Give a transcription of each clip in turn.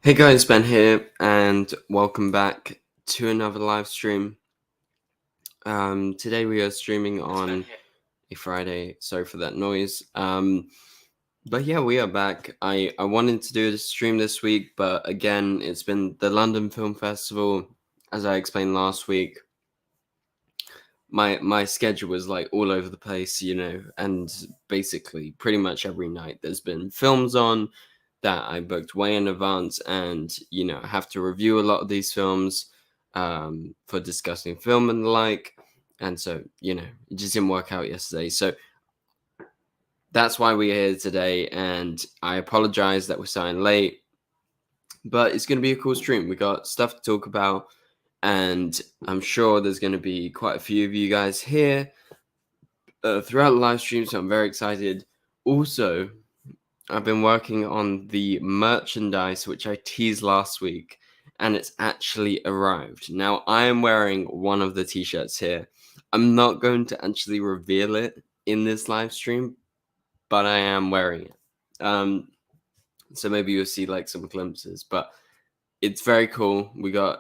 Hey guys, Ben here, and welcome back to another live stream. Today we are streaming on a Friday. Sorry for that noise. But yeah, we are back. I wanted to do a stream this week, but again, it's been the London Film Festival, as I explained last week. My schedule was like all over the place, and basically pretty much every night there's been films on that I booked way in advance, and I have to review a lot of these films for discussing film and the like, and so it just didn't work out yesterday. So that's why we're here today, and I apologize that we're starting late, but it's going to be a cool stream. We got stuff to talk about, and I'm sure there's going to be quite a few of you guys here throughout the live stream, so I'm very excited. Also, I've been working on the merchandise, which I teased last week, and it's actually arrived. Now, I am wearing one of the t-shirts here. I'm not going to actually reveal it in this live stream, but I am wearing it. So maybe you'll see like some glimpses, but it's very cool. We got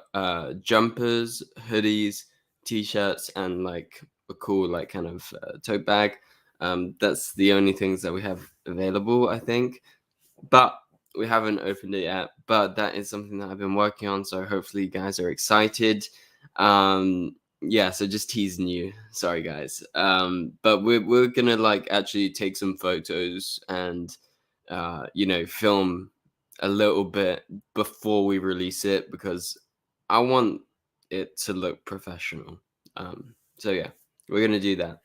jumpers, hoodies, t-shirts, and like a cool like kind of tote bag. That's the only things that we have available, I think, but we haven't opened it yet. But that is something that I've been working on, so hopefully you guys are excited. Yeah, so just teasing you. Sorry guys. But we're gonna like actually take some photos and film a little bit before we release it, because I want it to look professional. So yeah, we're gonna do that.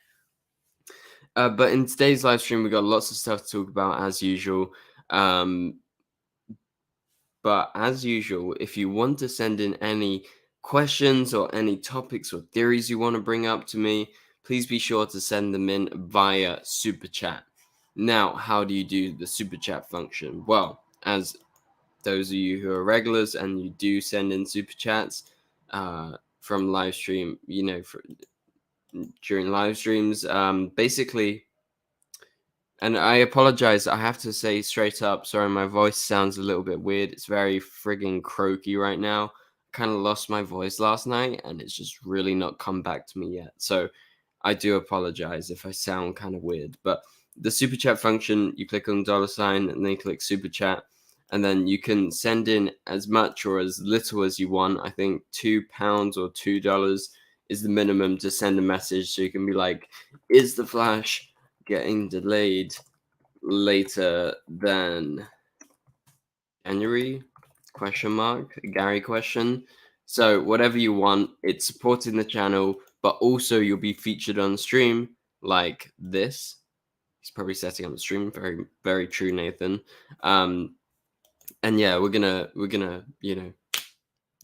But in today's live stream, we got lots of stuff to talk about as usual. But as usual, if you want to send in any questions or any topics or theories you want to bring up to me, please be sure to send them in via Super Chat. Now, how do you do the Super Chat function? Well, as those of you who are regulars and you do send in Super Chats from live stream, during live streams, basically. And I apologize. I have to say straight up, sorry, my voice sounds a little bit weird. It's very frigging croaky right now. Kind of lost my voice last night, and it's just really not come back to me yet. So I do apologize if I sound kind of weird. But the super chat function, you click on $, and then click super chat, and then you can send in as much or as little as you want. I think £2 or $2 is the minimum to send a message. So you can be like, "Is the Flash getting delayed later than January? Question mark. Gary question." So whatever you want, it's supporting the channel, but also you'll be featured on stream like this. He's probably setting up the stream. Very, very true, Nathan. And yeah, we're gonna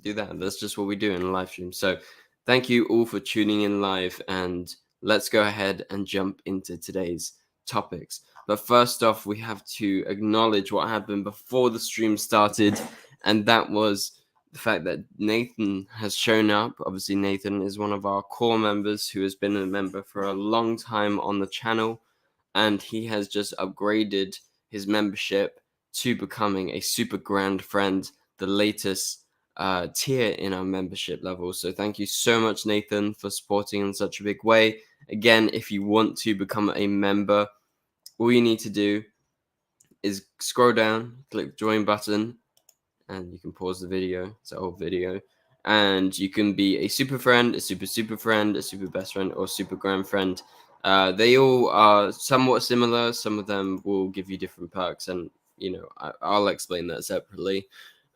do that. That's just what we do in a live stream. So thank you all for tuning in live, and let's go ahead and jump into today's topics. But first off, we have to acknowledge what happened before the stream started, and that was the fact that Nathan has shown up. Obviously, Nathan is one of our core members who has been a member for a long time on the channel, and he has just upgraded his membership to becoming a super grand friend, the latest tier in our membership level. So thank you so much, Nathan, for supporting in such a big way. Again, if you want to become a member, all you need to do is scroll down, click join button, and you can pause the video. It's an old video. And you can be a super friend, a super friend, a super best friend, or super grand friend. They all are somewhat similar. Some of them will give you different perks, and I'll explain that separately.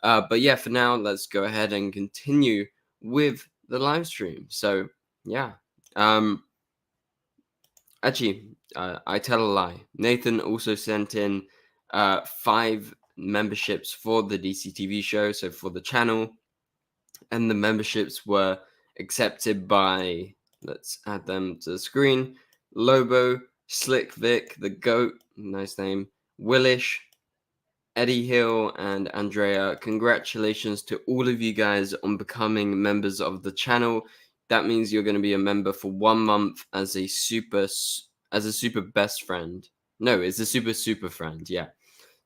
But yeah, for now, let's go ahead and continue with the live stream. So yeah, actually, I tell a lie. Nathan also sent in 5 memberships for the DCTV show, so for the channel, and the memberships were accepted by, let's add them to the screen, Lobo, Slick Vic, the Goat, nice name, Willish, Eddie Hill, and Andrea. Congratulations to all of you guys on becoming members of the channel. That means you're going to be a member for 1 month as a super best friend. No, it's a super friend, yeah.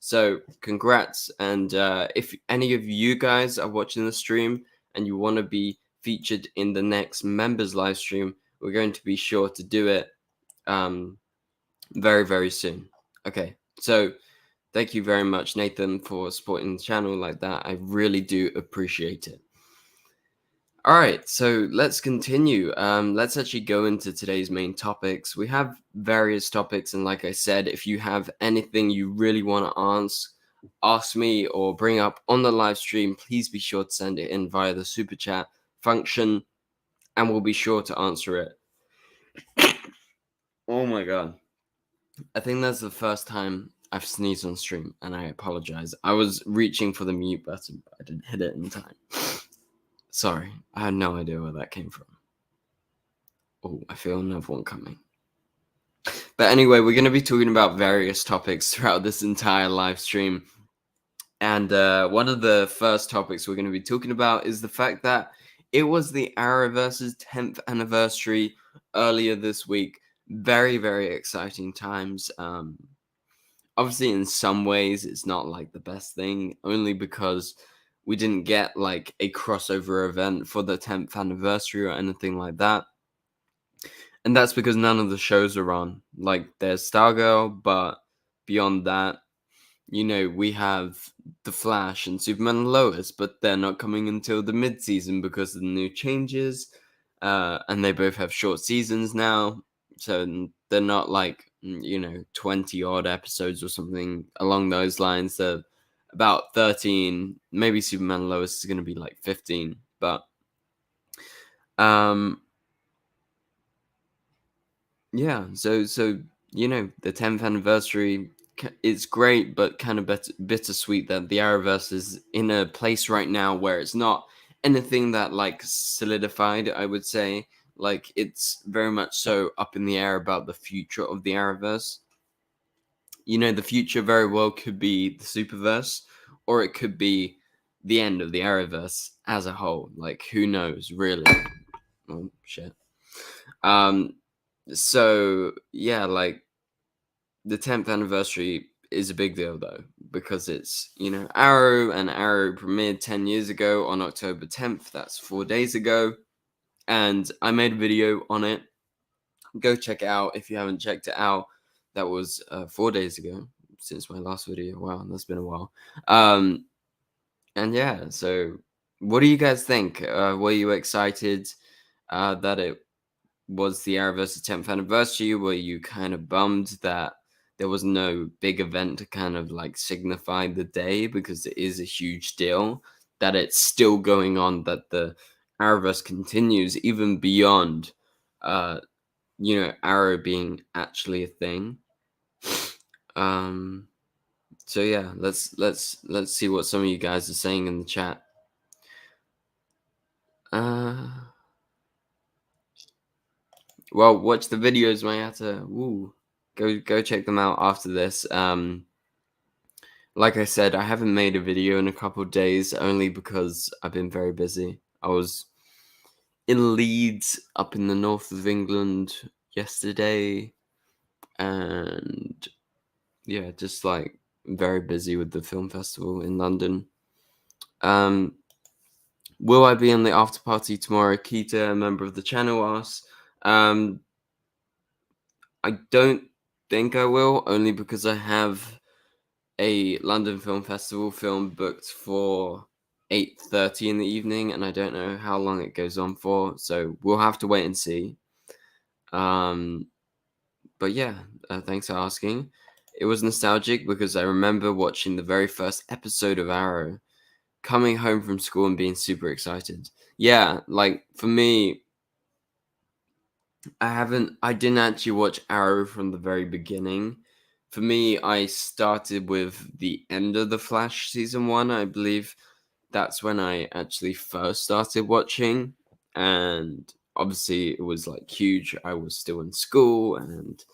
So congrats. And if any of you guys are watching the stream and you want to be featured in the next members live stream, we're going to be sure to do it very, very soon. Okay, so thank you very much, Nathan, for supporting the channel like that. I really do appreciate it. All right, so let's continue. Let's actually go into today's main topics. We have various topics, and like I said, if you have anything you really want to ask me or bring up on the live stream, please be sure to send it in via the super chat function, and we'll be sure to answer it. Oh my god. I think that's the first time I've sneezed on stream, and I apologize. I was reaching for the mute button, but I didn't hit it in time. Sorry, I had no idea where that came from. Oh, I feel another one coming. But anyway, we're going to be talking about various topics throughout this entire live stream. And one of the first topics we're going to be talking about is the fact that it was the Arrowverse's 10th anniversary earlier this week. Very, very exciting times. Obviously, in some ways, it's not like the best thing, only because we didn't get like a crossover event for the 10th anniversary or anything like that. And that's because none of the shows are on. Like, there's Stargirl, but beyond that, you know, we have The Flash and Superman and Lois, but they're not coming until the mid-season because of the new changes. And they both have short seasons now. So they're not like, you know, 20-odd episodes or something along those lines. They're about 13. Maybe Superman and Lois is going to be like 15. But yeah, so you know, the 10th anniversary, it's great, but kind of bittersweet that the Arrowverse is in a place right now where it's not anything that like solidified, I would say. Like, it's very much so up in the air about the future of the Arrowverse. You know, the future very well could be the Superverse, or it could be the end of the Arrowverse as a whole. Like, who knows, really? Oh shit. So yeah, like, the 10th anniversary is a big deal though, because it's, you know, Arrow, and Arrow premiered 10 years ago on October 10th. That's 4 days ago. And I made a video on it. Go check it out if you haven't checked it out. That was 4 days ago since my last video. Wow, that's been a while. And yeah, so what do you guys think? Were you excited that it was the Arrowverse's 10th anniversary? Were you kind of bummed that there was no big event to kind of like signify the day, because it is a huge deal that it's still going on, that the Arrowverse continues even beyond you know, Arrow being actually a thing. So yeah, let's see what some of you guys are saying in the chat. Well, watch the videos, Mayata. Woo. Go check them out after this. Like I said, I haven't made a video in a couple of days, only because I've been very busy. I was in Leeds, up in the north of England, yesterday, and yeah, just like very busy with the film festival in London. Will I be in the after party tomorrow? Keita, a member of the channel, asks. I don't think I will, only because I have a London Film Festival film booked for 8:30 in the evening, and I don't know how long it goes on for, so we'll have to wait and see. But yeah, thanks for asking. It was nostalgic because I remember watching the very first episode of Arrow, coming home from school and being super excited. Yeah, like, for me, I didn't actually watch Arrow from the very beginning. For me, I started with the end of The Flash season 1, I believe. That's when I actually first started watching, and obviously it was like huge. I was still in school, and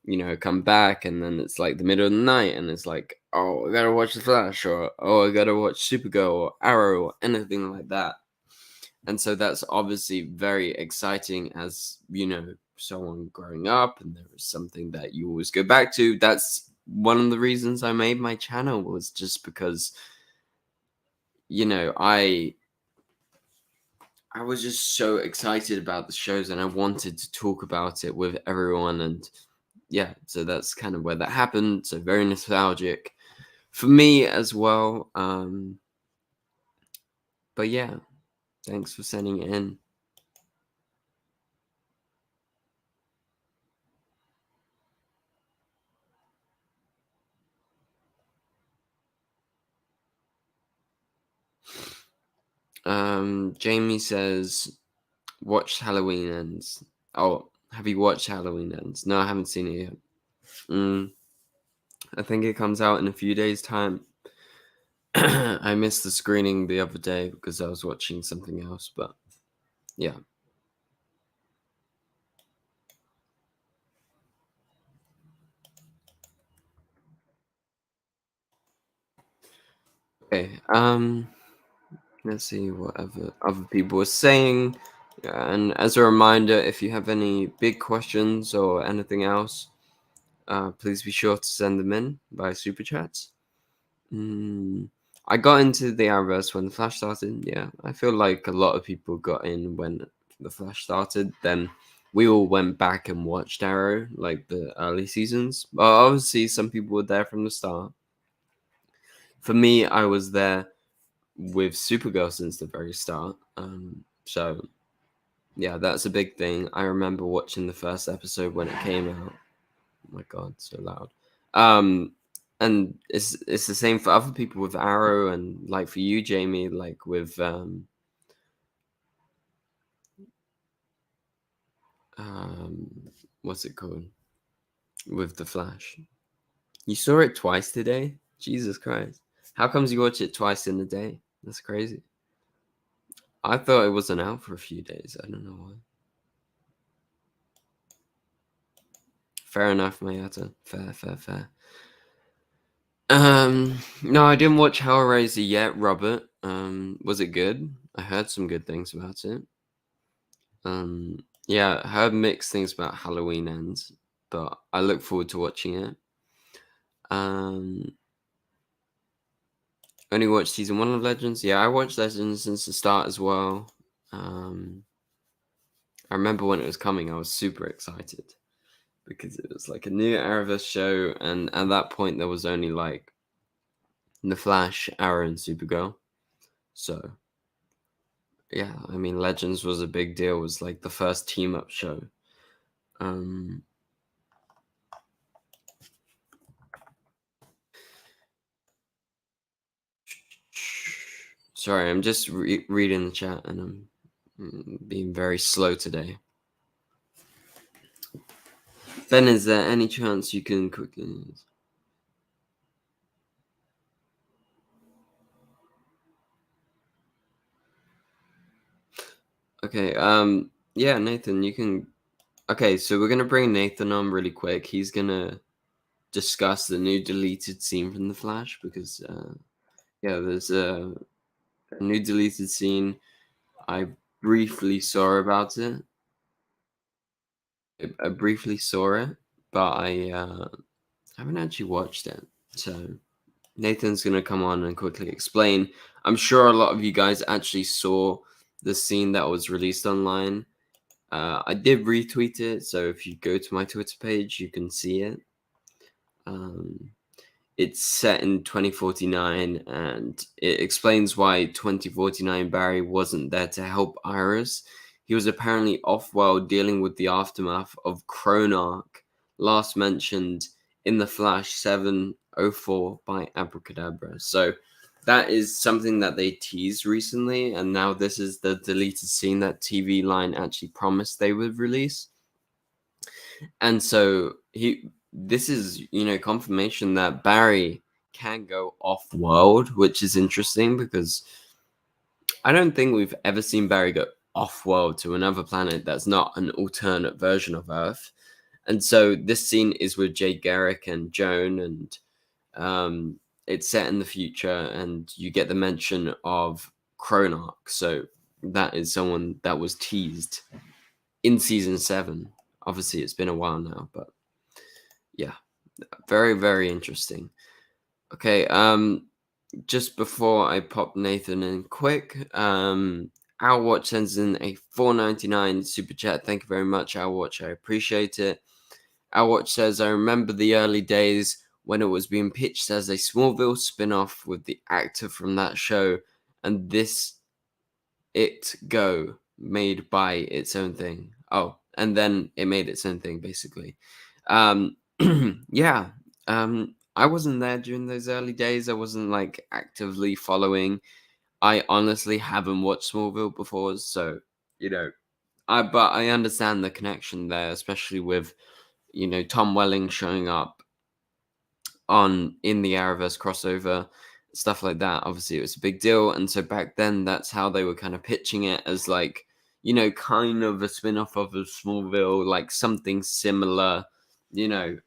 you know, come back, and then it's like the middle of the night, and it's like, oh, I gotta watch The Flash, or oh, I gotta watch Supergirl or Arrow or anything like that. And so that's obviously very exciting as, you know, someone growing up, and there is something that you always go back to. That's one of the reasons I made my channel was just because, I was just so excited about the shows and I wanted to talk about it with everyone. And yeah, so that's kind of where that happened. So very nostalgic for me as well. But yeah, thanks for sending it in. Jamie says, watched Halloween Ends. Oh, have you watched Halloween Ends? No, I haven't seen it yet. I think it comes out in a few days' time. I missed the screening the other day because I was watching something else, but yeah. Okay. Let's see what other people are saying. Yeah, and as a reminder, if you have any big questions or anything else, please be sure to send them in by super chats. I got into the Arrowverse when the Flash started. Yeah, I feel like a lot of people got in when the Flash started. Then we all went back and watched Arrow, like the early seasons. But obviously, some people were there from the start. For me, I was there with Supergirl since the very start. So yeah, that's a big thing. I remember watching the first episode when it came out. Oh my god, so loud. And it's the same for other people with Arrow, and like for you, Jamie, like with what's it called? With the Flash. You saw it twice today? Jesus Christ. How comes you watch it twice in a day? That's crazy. I thought it wasn't out for a few days. I don't know why. Fair enough, Mayata. Fair, fair, fair. No, I didn't watch Hellraiser yet, Robert. Was it good? I heard some good things about it. Yeah, I heard mixed things about Halloween Ends, but I look forward to watching it. Um, only watched season 1 of Legends. Yeah, I watched Legends since the start as well. I remember when it was coming, I was super excited because it was like a new Arrowverse show, and at that point there was only like The Flash, Arrow, and Supergirl. So yeah, I mean Legends was a big deal. It was like the first team up show. Um, Sorry, I'm just reading the chat and I'm being very slow today. Ben, is there any chance you can quickly? Okay, yeah, Nathan, you can. Okay, so we're gonna bring Nathan on really quick. He's gonna discuss the new deleted scene from The Flash because, yeah, there's a new deleted scene. I briefly saw about it. I briefly saw it, but I haven't actually watched it. So Nathan's gonna come on and quickly explain. I'm sure a lot of you guys actually saw the scene that was released online. I did retweet it, so if you go to my Twitter page, you can see it. Um, it's set in 2049, and it explains why 2049 Barry wasn't there to help Iris. He was apparently off-world dealing with the aftermath of Chronarch, last mentioned in the Flash 704 by Abracadabra. So that is something that they teased recently, and now this is the deleted scene that TV Line actually promised they would release. And so this is, confirmation that Barry can go off world, which is interesting because I don't think we've ever seen Barry go off world to another planet that's not an alternate version of Earth. And so this scene is with Jay Garrick and Joan, and it's set in the future, and you get the mention of Chronarch. So that is someone that was teased in season 7. Obviously, it's been a while now, but yeah. Very, very interesting. Okay, just before I pop Nathan in quick, Our Watch sends in a $4.99 super chat. Thank you very much, Our Watch. I appreciate it. Our Watch says, I remember the early days when it was being pitched as a Smallville spin-off with the actor from that show, and this it go made by its own thing. Oh, and then it made its own thing, basically. Um, yeah. I wasn't there during those early days. I wasn't like actively following. I honestly haven't watched Smallville before, so you know, but I understand the connection there, especially with Tom Welling showing up in the Arrowverse crossover, stuff like that. Obviously, it was a big deal, and so back then, that's how they were kind of pitching it as like, kind of a spin-off of a Smallville, like something similar,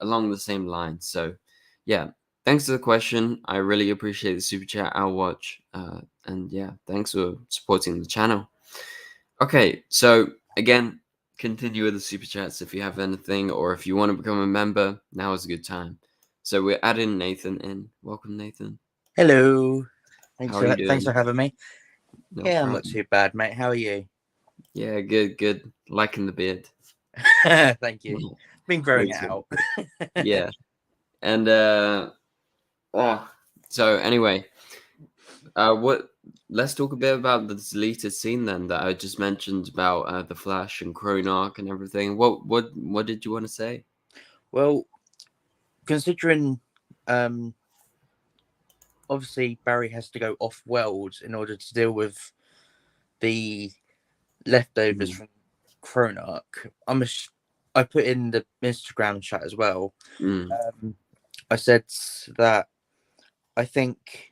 along the same lines. So, yeah, thanks for the question. I really appreciate the super chat. I'll watch, and yeah, thanks for supporting the channel. Okay, so again, continue with the super chats if you have anything, or if you want to become a member. Now is a good time. So we're adding Nathan in. Welcome, Nathan. Hello. How are you doing? Thanks for having me. No I'm problem. not too bad, mate. How are you? Yeah, good. Liking the beard. Thank you. Been growing it out. Yeah. And so anyway, let's talk a bit about the deleted scene then that I just mentioned about the Flash and Chronarch and everything. What did you want to say? Well, considering obviously Barry has to go off world in order to deal with the leftovers from Chronarch. I put in the Instagram chat as well. I said that I think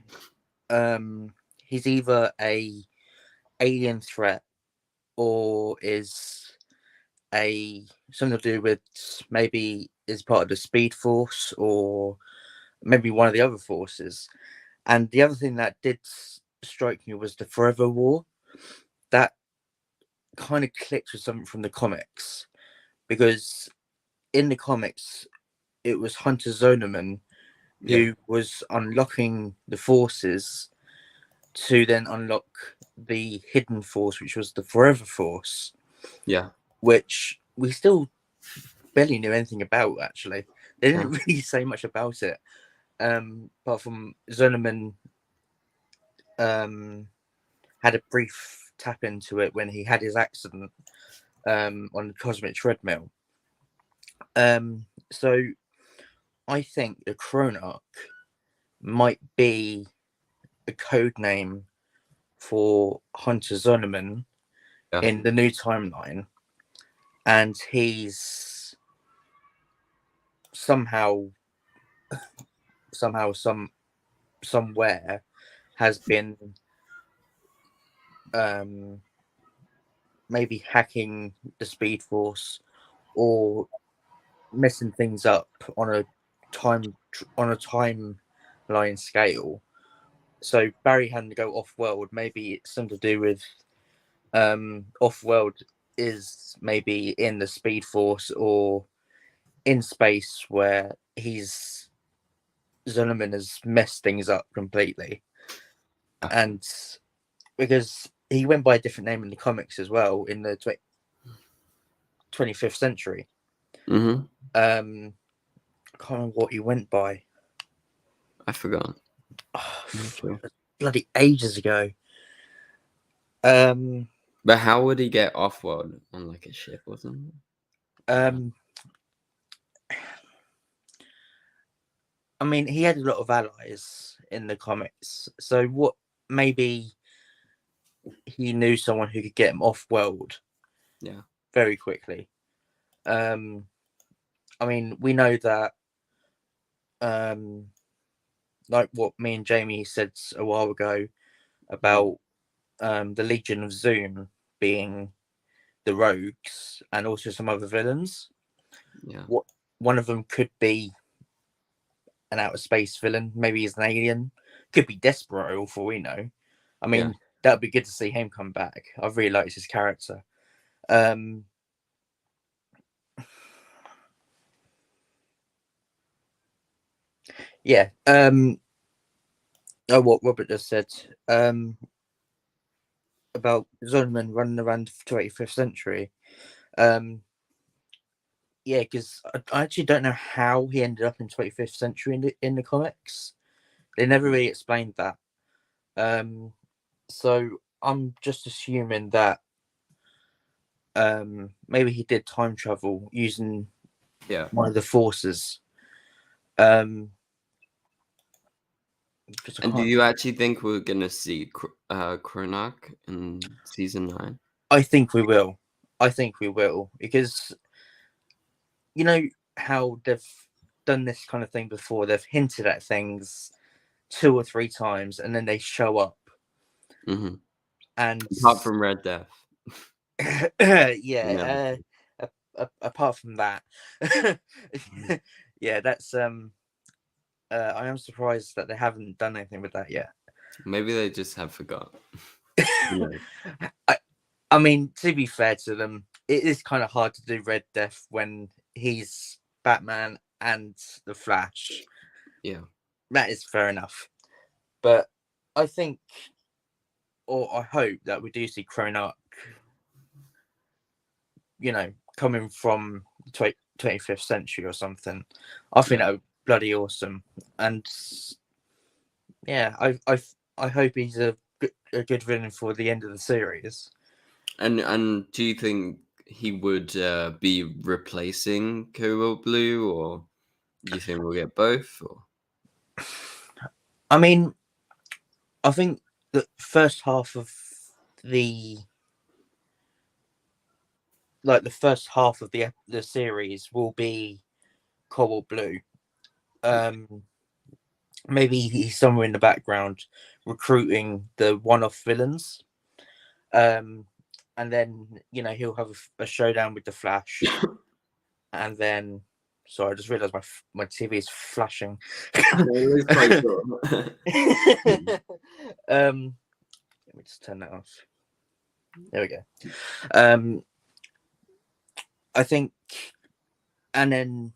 he's either a alien threat or is something to do with maybe is part of the Speed Force or maybe one of the other forces. And the other thing that did strike me was the Forever War. That kind of clicked with something from the comics, because in the comics it was Hunter Zonerman who was unlocking the forces to then unlock the hidden force, which was the Forever Force. Yeah. Which we still barely knew anything about, actually. They didn't really say much about it. Apart from Zonerman had a brief tap into it when he had his accident on the cosmic treadmill. So I think the Chronarch might be a code name for Hunter Zonerman in the new timeline, and he's somewhere has been maybe hacking the Speed Force or messing things up on a timeline scale. So Barry having to go off world, maybe it's something to do with off world is maybe in the Speed Force or in space where Zonerman has messed things up completely. And because he went by a different name in the comics as well in the 25th century. I can't remember what he went by. I forgot. Bloody ages ago. But how would he get off world on like a ship or something? I mean, he had a lot of allies in the comics, so what? Maybe he knew someone who could get him off world. Yeah. Very quickly. I mean, we know that. Like what me and Jamie said a while ago about the Legion of Zoom being the rogues and also some other villains. Yeah. What one of them could be an outer space villain, maybe he's an alien, could be Despero for we know. I mean, that would be good to see him come back. I've really liked his character. Yeah. What Robert just said. About Zondervan running around the 25th century. Yeah, because I actually don't know how he ended up in 25th century in the comics. They never really explained that. So I'm just assuming that maybe he did time travel using one of the forces. And do you actually think we're gonna see Chronarch in season 9? I think we will. Because you know how they've done this kind of thing before. They've hinted at things 2 or 3 times, and then they show up. Mm-hmm. And apart from Red Death, yeah. Apart from that, yeah, that's I am surprised that they haven't done anything with that yet. Maybe they just have forgot. I mean, to be fair to them, it is kind of hard to do Red Death when he's Batman and the Flash. Yeah, that is fair enough. But I think, or I hope that we do see Chronarch, coming from the 25th century or something. I think that would be bloody awesome. And yeah, I hope he's a good villain for the end of the series. And do you think he would be replacing Cobalt Blue, or do you think we'll get both? Or I mean, I think the first half of the series will be Cobalt Blue. Maybe he's somewhere in the background recruiting the one-off villains. And then he'll have a showdown with the Flash, and then sorry, I just realised my TV is flashing. quite cool. Let me just turn that off. There we go. I think, and then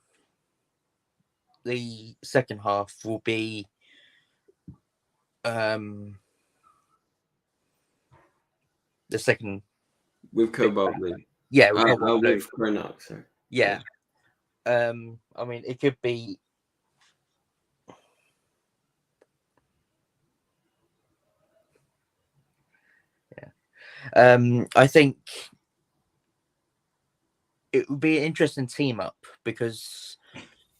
the second half will be the second with Cobalt Blue. Yeah, with Cobalt Blue. With Chronarch, sorry. Yeah. I mean, it could be. Yeah. I think it would be an interesting team up, because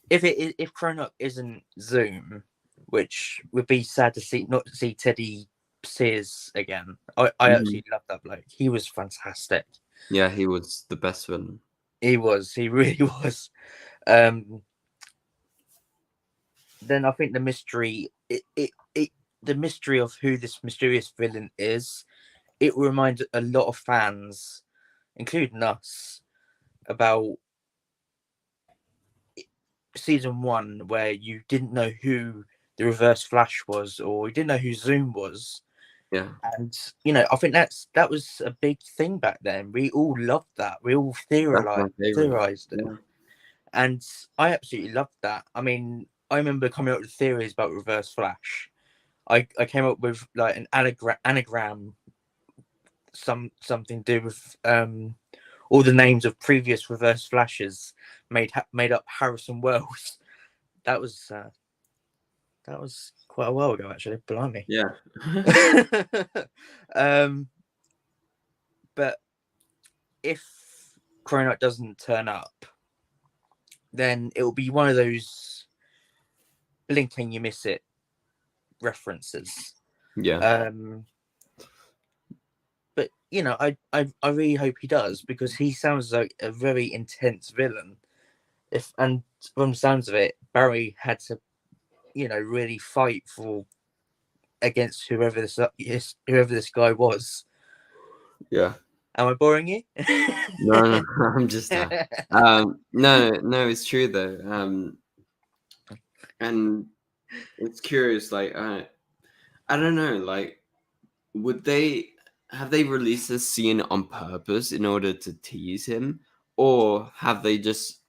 if Chronarch isn't Zoom, which would be sad to not see Teddy Sears again. I absolutely love that bloke. He was fantastic. Yeah, he was the best villain. He really was. Then I think the mystery, the mystery of who this mysterious villain is, it reminds a lot of fans, including us, about season 1, where you didn't know who the Reverse Flash was, or you didn't know who Zoom was. Yeah. And I think that was a big thing back then. We all loved that. We all theorized it. Yeah. And I absolutely loved that. I mean, I remember coming up with theories about Reverse Flash. I came up with like an anagram, something to do with all the names of previous Reverse Flashes made up Harrison Wells. That was quite a while ago, actually. Blimey. Yeah. But if Chronarch doesn't turn up, then it will be one of those blink and you miss it references. Yeah. But I really hope he does, because he sounds like a very intense villain. And from the sounds of it, Barry had to, really fight against whoever this guy was. Yeah. Am I boring you? No, I'm just no, it's true though. And it's curious, like I don't know, like have they released this scene on purpose in order to tease him, or have they just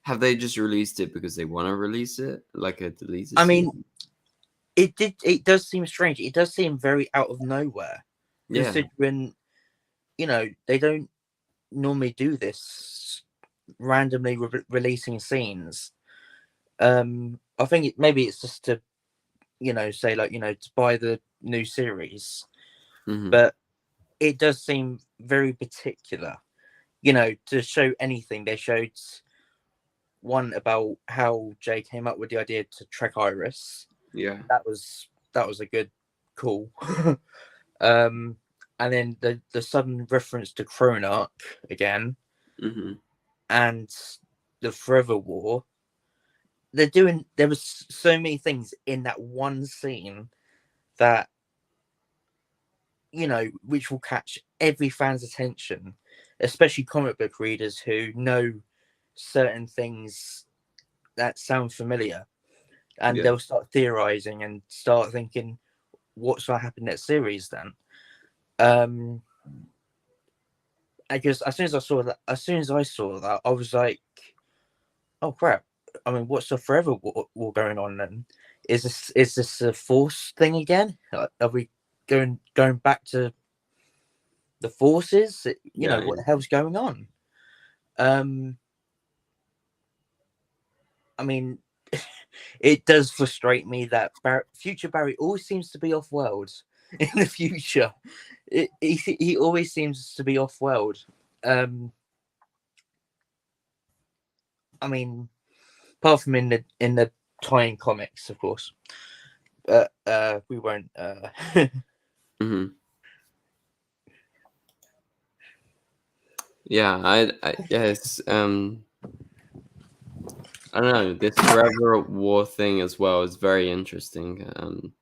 have they just released it because they want to release it, like a deleted I scene? mean, it does seem strange. It does seem very out of nowhere, Yeah. considering, they don't normally do this, randomly releasing scenes. I think maybe it's just to, say, like, to buy the new series, Mm-hmm. but it does seem very particular, to show anything. They showed one about how Jay came up with the idea to track Iris. Yeah. That was a good call. And then the sudden reference to Chronarch again, Mm-hmm. and the Forever War. There was so many things in that one scene that, which will catch every fan's attention, especially comic book readers who know certain things that sound familiar, and Yeah. they'll start theorizing and start thinking, what's going to happen next series then? Because as soon as I saw that, I was like, oh crap. I mean, what's the Forever War going on then? Is this a Force thing again? Are we going back to the Forces? Yeah. What the hell's going on? I mean, it does frustrate me that future Barry always seems to be off world in the future. He always seems to be off world. I mean, apart from in the tie-in comics, of course. But we won't. Mm-hmm. Yeah. I yes. I don't know. This Forever War thing as well is very interesting.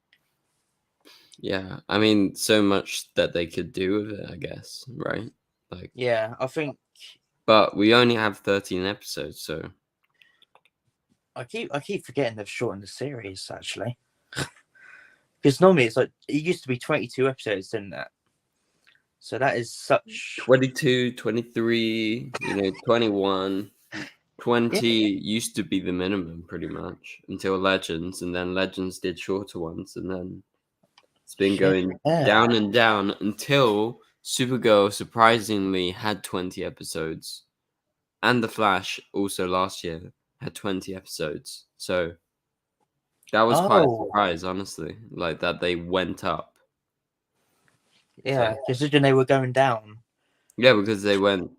Yeah. I mean, so much that they could do with it, I guess. Right. Like. Yeah, I think But we only have 13 episodes, so. I keep forgetting they've shortened the series actually. Because normally it's like it used to be 22 episodes, didn't it? So that is such 22, 23, 21. 20 used to be the minimum pretty much until Legends, and then Legends did shorter ones, and then it's been going down and down until Supergirl surprisingly had 20 episodes, and The Flash also last year had 20 episodes. So that was quite a surprise, honestly, like that they went up. Yeah, considering they were going down. Yeah, because they went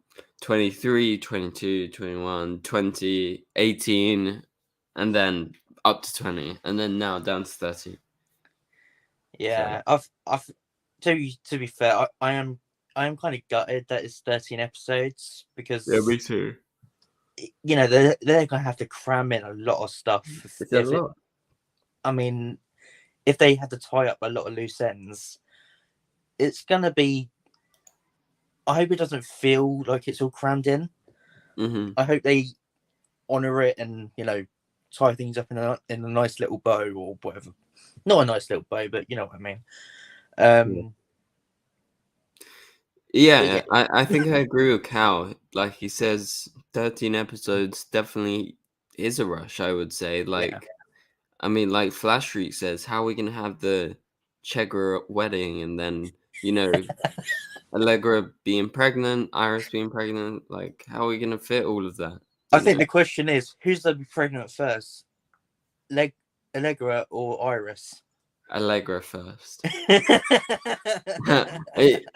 23, 22, 21, 20, 18, and then up to 20, and then now down to 30. Yeah, so. I've to be fair, I am kind of gutted that it's 13 episodes because me too. They're gonna have to cram in a lot of stuff. It's a lot. I mean, if they had to tie up a lot of loose ends, it's gonna be. I hope it doesn't feel like it's all crammed in. Mm-hmm. I hope they honor it and tie things up in a nice little bow or whatever. Not a nice little bow, but you know what I mean. Yeah, I think I agree with Cal. Like he says, 13 episodes definitely is a rush, I would say. Like, I mean, like Flash Freak says, how are we going to have the Chegra wedding and then, Allegra being pregnant, Iris being pregnant? Like, how are we going to fit all of that? I think the question is, who's going to be pregnant first? Allegra or Iris? Allegra first.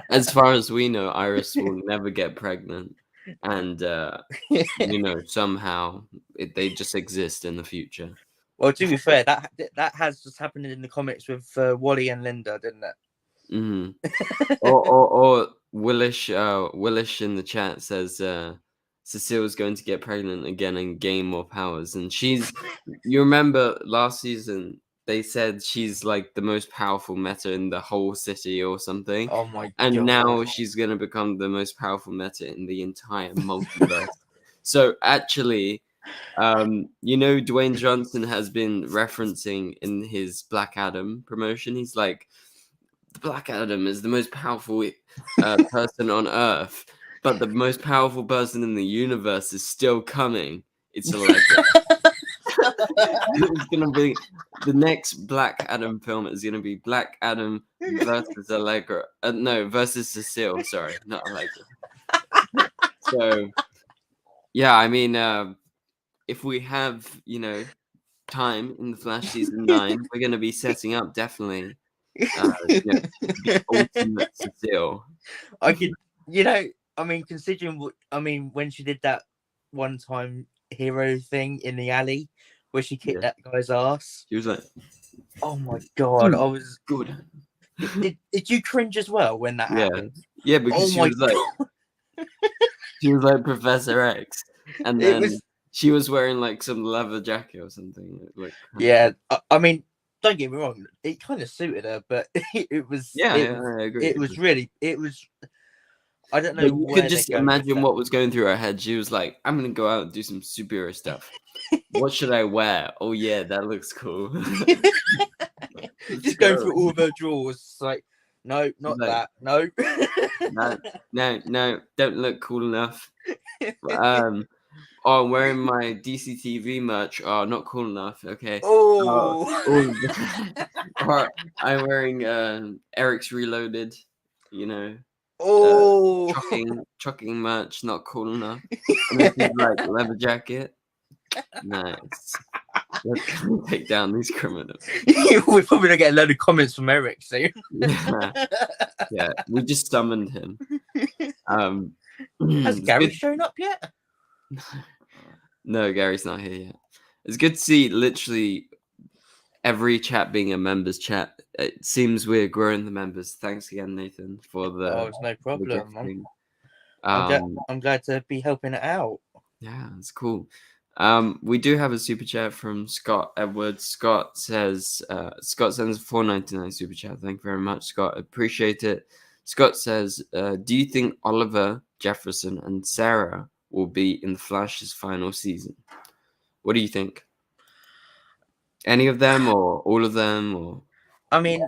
As far as we know, Iris will never get pregnant, and somehow they just exist in the future. Well, to be fair, that has just happened in the comics with Wally and Linda, didn't it? Mm-hmm. or Willish in the chat says Cecile's going to get pregnant again and gain more powers, and you remember last season they said she's like the most powerful meta in the whole city or something. Oh my god. And now she's going to become the most powerful meta in the entire multiverse. So actually, Dwayne Johnson has been referencing in his Black Adam promotion. He's like, the Black Adam is the most powerful person on Earth, but the most powerful person in the universe is still coming It's Allegra. It's gonna be the next Black Adam film is gonna be Black Adam versus Allegra. No, versus Cecile. Sorry, not Allegra. So, yeah, I mean, if we have, time in the Flash season 9, we're gonna be setting up definitely, the ultimate Cecile. I could, I mean, considering when she did that one-time hero thing in the alley where she kicked that guy's ass, She was like, "Oh my god!" I was good. Did you cringe as well when that happened? Yeah, because she was like, she was like Professor X, and then she was wearing like some leather jacket or something. Yeah, I mean, don't get me wrong, it kind of suited her, but it was. I agree. It was. I don't know. You could just imagine what was going through her head. She was like, "I'm gonna go out and do some superhero stuff. What should I wear? Oh yeah, that looks cool." Just going through all of her drawers, it's like, no, not that, no. no, don't look cool enough. I'm wearing my DCTV merch. Oh, not cool enough. Okay. Oh. Or I'm wearing Eric's Reloaded. Trucking merch, not cool enough. And this is like leather jacket. Nice. Let's take down these criminals. We're probably gonna get a load of comments from Eric soon. Yeah, we just summoned him. Has Gary shown up yet? No, Gary's not here yet. It's good to see literally every chat being a members chat. It seems we're growing the members. Thanks again, Nathan, for the. Oh, it's no problem. I'm glad to be helping it out. Yeah, it's cool. We do have a super chat from Scott Edwards. Scott says, Scott sends a $4.99 super chat. Thank you very much, Scott. Appreciate it. Scott says, do you think Oliver, Jefferson, and Sarah will be in the Flash's final season? What do you think? Any of them or all of them? Or I mean,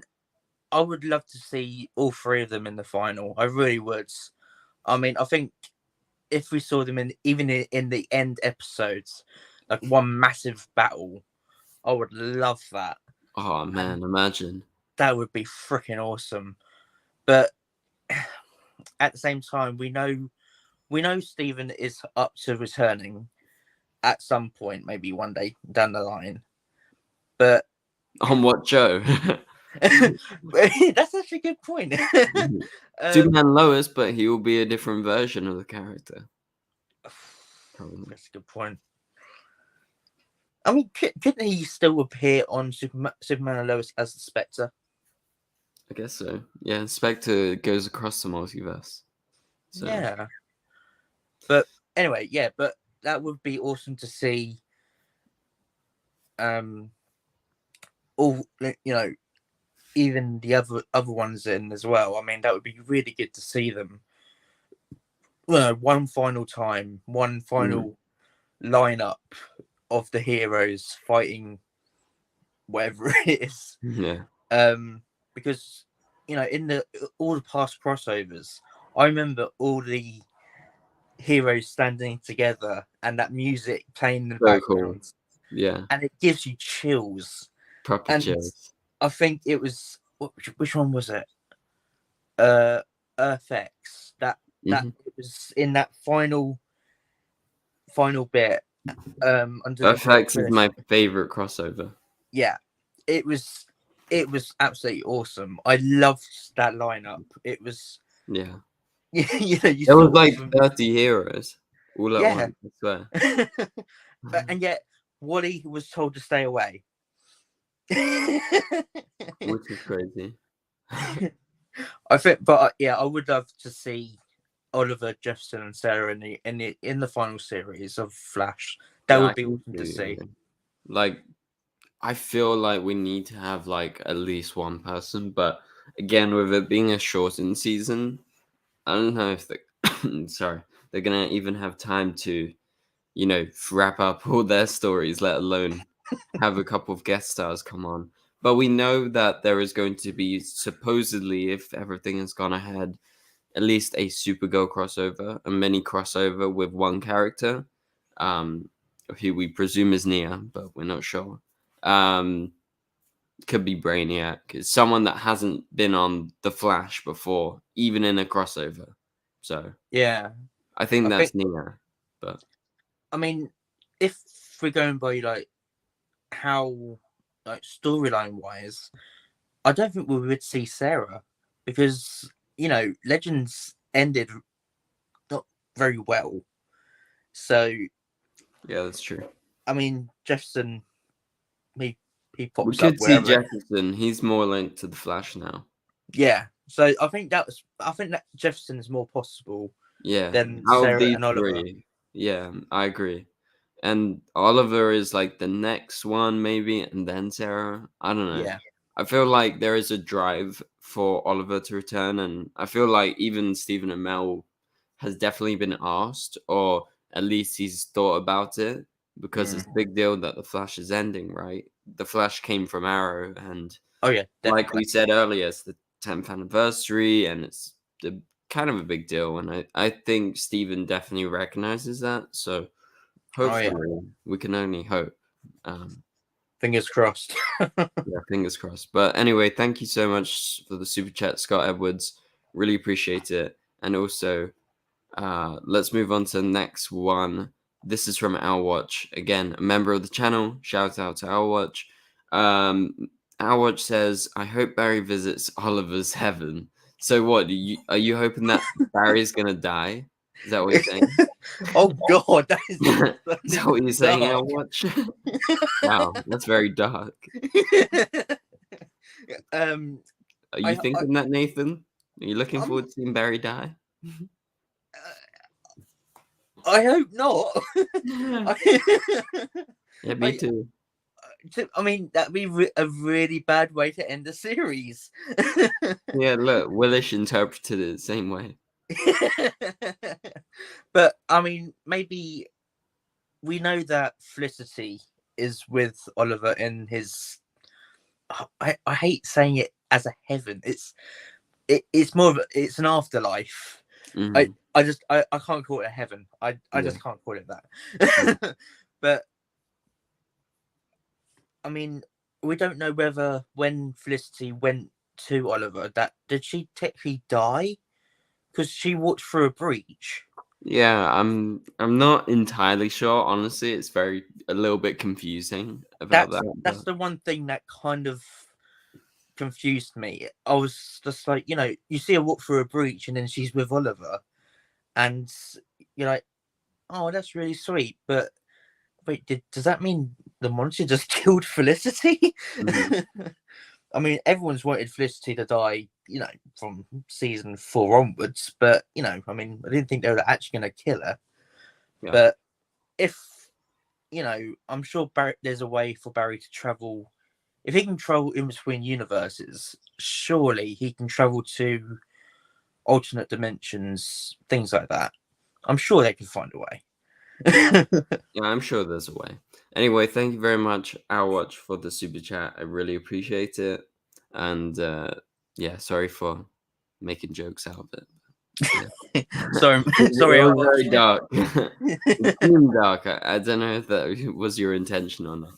I would love to see all three of them in the final. I really would. I mean, I think if we saw them even in the end episodes, like one massive battle, I would love that. Oh man, imagine. That would be freaking awesome. But at the same time, we know Stephen is up to returning at some point, maybe one day down the line. But on what show? That's actually a good point. Superman Lois, but he will be a different version of the character. Probably. That's a good point. I mean, couldn't he still appear on Superman and Lois as the Spectre? I guess so. Yeah, Spectre goes across the multiverse. So. Yeah. But anyway, yeah, but that would be awesome to see. All even the other ones in as well. I mean, that would be really good to see them. One final time, one final lineup of the heroes fighting whatever it is. Yeah. Because in all the past crossovers, I remember all the heroes standing together and that music playing in the background. Cool. Yeah. And it gives you chills. Proper chills. I think it was which one was it? Earth X. That it was in that final bit. Under Earth X is my favorite crossover. Yeah, it was absolutely awesome. I loved that lineup. It was yeah. It was like 30 heroes all at once. I swear. And yet Wally was told to stay away. Which is crazy. I think, but I would love to see Oliver, Jefferson, and Sarah in the final series of Flash. That would be awesome to see. Like, I feel like we need to have like at least one person, but again, with it being a shortened season, I don't know if they're gonna even have time to, wrap up all their stories, let alone have a couple of guest stars come on. But we know that there is going to be, supposedly, if everything has gone ahead, at least a Supergirl crossover, a mini crossover with one character. who we presume is Nia, but we're not sure. Could be Brainiac. It's someone that hasn't been on The Flash before, even in a crossover. So yeah, I think I that's think. Nia. But I mean, if we're going by like how like storyline wise, I don't think we would see Sarah because Legends ended not very well. So yeah, that's true. I mean, Jefferson, he We pops up could see wherever. Jefferson. He's more linked to the Flash now. Yeah. So I think that Jefferson is more possible Yeah, than out of Sarah these and Oliver. three, yeah, I agree. And Oliver is like the next one, maybe, and then Sarah. I don't know. Yeah. I feel like there is a drive for Oliver to return, and I feel like even Stephen Amell has definitely been asked, or at least he's thought about it, because it's a big deal that the Flash is ending, right? The Flash came from Arrow, and Oh yeah, like definitely. we said earlier, it's the 10th anniversary, and it's the kind of a big deal. And I think Steven definitely recognizes that. So Oh yeah. hopefully we can only hope. Fingers crossed. Yeah, fingers crossed. But anyway, thank you so much for the super chat, Scott Edwards. Really appreciate it. And also, let's move on to the next one. This is from Our Watch. Again, a member of the channel. Shout out to Our Watch. Our Watch says, I hope Barry visits Oliver's heaven. So what, are you hoping that Barry's gonna die? Is that what you're saying? Oh god, that is Is that what you're saying, Our dark. Watch? Wow, that's very dark. Are you I thinking that, Nathan? Are you looking I'm, forward to seeing Barry die? I hope not. Yeah, me too. I mean, that'd be a really bad way to end the series. Yeah, look, Willish interpreted it the same way. But I mean, maybe we know that Felicity is with Oliver in his. I hate saying it as a heaven. It's more of it's an afterlife. Mm-hmm. I can't call it a heaven. I just can't call it that. But I mean, we don't know whether when Felicity went to Oliver, that did she technically die because she walked through a breach. Yeah, I'm not entirely sure. Honestly, it's a little bit confusing about that. That's But the one thing that kind of confused me. I was just like, you see her walk through a breach and then she's with Oliver, and you're like, oh, that's really sweet. But wait, does that mean the monster just killed Felicity? I mean, everyone's wanted Felicity to die, from season 4 onwards. But I mean, I didn't think they were actually going to kill her. yeah, But if I'm sure there's a way for Barry to travel. If he can travel in between universes, surely he can travel to alternate dimensions, things like that. I'm sure they can find a way. yeah, I'm sure there's a way. Anyway, thank you very much, Our Watch, for the super chat. I really appreciate it. And yeah, sorry for making jokes out of it. Yeah. sorry, It was very dark. yeah. It seemed dark. I don't know if that was your intention or not.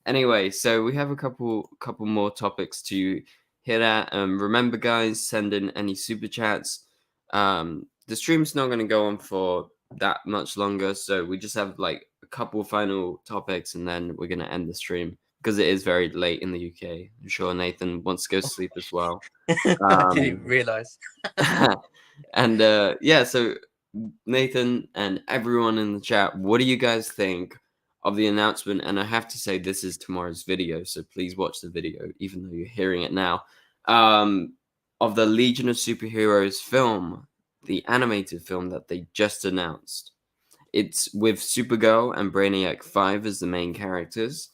Anyway, so we have a couple more topics to hit at. Remember, guys, send in any super chats. The stream's not going to go on for that much longer, so we just have like a couple final topics, and then we're going to end the stream because it is very late in the UK. I'm sure Nathan wants to go to sleep as well. I didn't even realize. And yeah, so Nathan and everyone in the chat, what do you guys think of the announcement? And I have to say, this is tomorrow's video, so please watch the video, even though you're hearing it now. Of the Legion of Superheroes film, the animated film that they just announced. It's with Supergirl and Brainiac 5 as the main characters,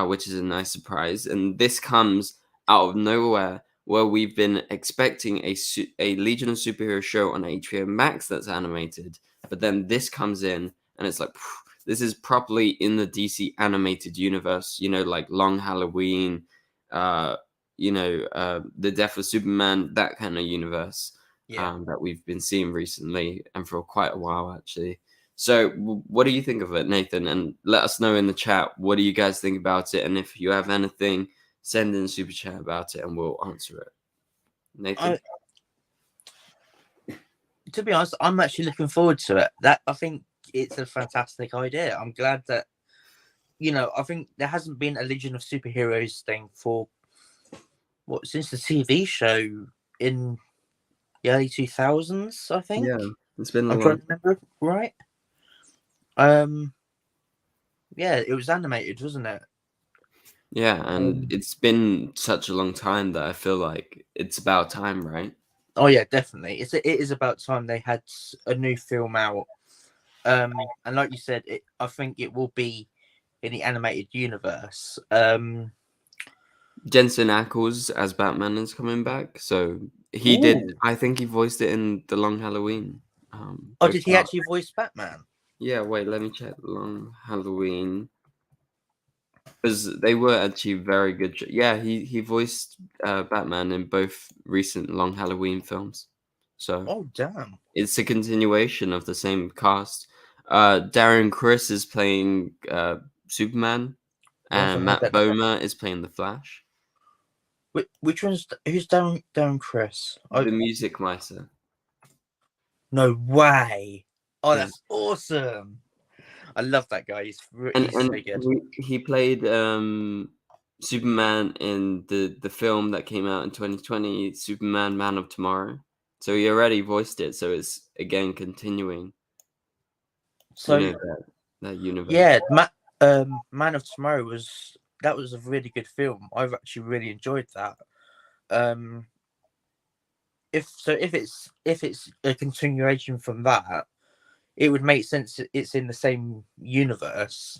which is a nice surprise. And this comes out of nowhere, where we've been expecting a Legion of Superheroes show on HBO Max that's animated. But then this comes in, and it's like, this is properly in the DC animated universe, like Long Halloween, the Death of Superman, that kind of universe. Yeah. That we've been seeing recently and for quite a while, actually. So, what do you think of it, Nathan? And let us know in the chat, what do you guys think about it? And if you have anything, send in super chat about it, and we'll answer it. Nathan, To be honest, I'm actually looking forward to it. I think it's a fantastic idea. I'm glad that, I think there hasn't been a Legion of Superheroes thing for since the TV show in the early 2000s, I think. yeah, it's been a I'm long. trying to remember, right? Yeah, it was animated, wasn't it? Yeah, and it's been such a long time that I feel like it's about time, right? Oh yeah, definitely. It is about time they had a new film out. And like you said, I think it will be in the animated universe. Jensen Ackles as Batman is coming back, so he did. Ooh. I think he voiced it in The Long Halloween. Oh, did he actually voice Batman? Yeah, wait, let me check Long Halloween. Because they were actually very good. Yeah, he voiced Batman in both recent Long Halloween films. So Oh, damn. it's a continuation of the same cast. Darren Criss is playing Superman, Why have I and heard Matt that? Bomer is playing the Flash. Which who's Darren Chris? The Music Meister. No way. Oh, Yeah. that's awesome. I love that guy. He's And so good. he played Superman in the film that came out in 2020, Superman Man of Tomorrow. So he already voiced it, so it's again continuing. So that universe. yeah, Man of Tomorrow was a really good film. I've actually really enjoyed that. If it's a continuation from that, it would make sense it's in the same universe.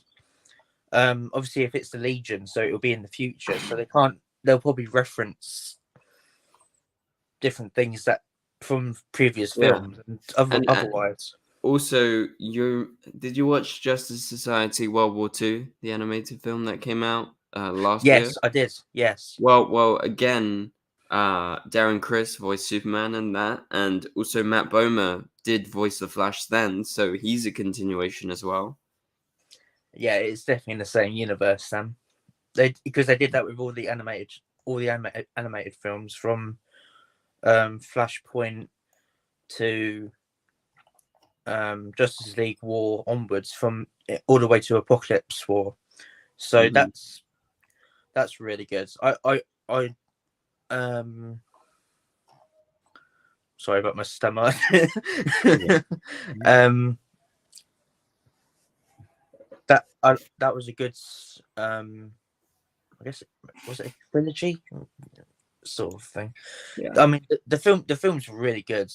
Obviously if it's the Legion, so it'll be in the future, so they'll probably reference different things that from previous films and otherwise. Also, did you watch Justice Society World War II, the animated film that came out last year? Yes, I did. Yes. Well, again, Darren Criss voiced Superman in that, and also Matt Bomer did voice the Flash then, so he's a continuation as well. Yeah, it's definitely in the same universe, Sam. Because they did that with all the animated films from Flashpoint to Justice League War onwards, from all the way to Apocalypse War. So that's really good. I sorry about my stomach. That was a good I guess was it a trilogy sort of thing. Yeah. I mean the film's really good.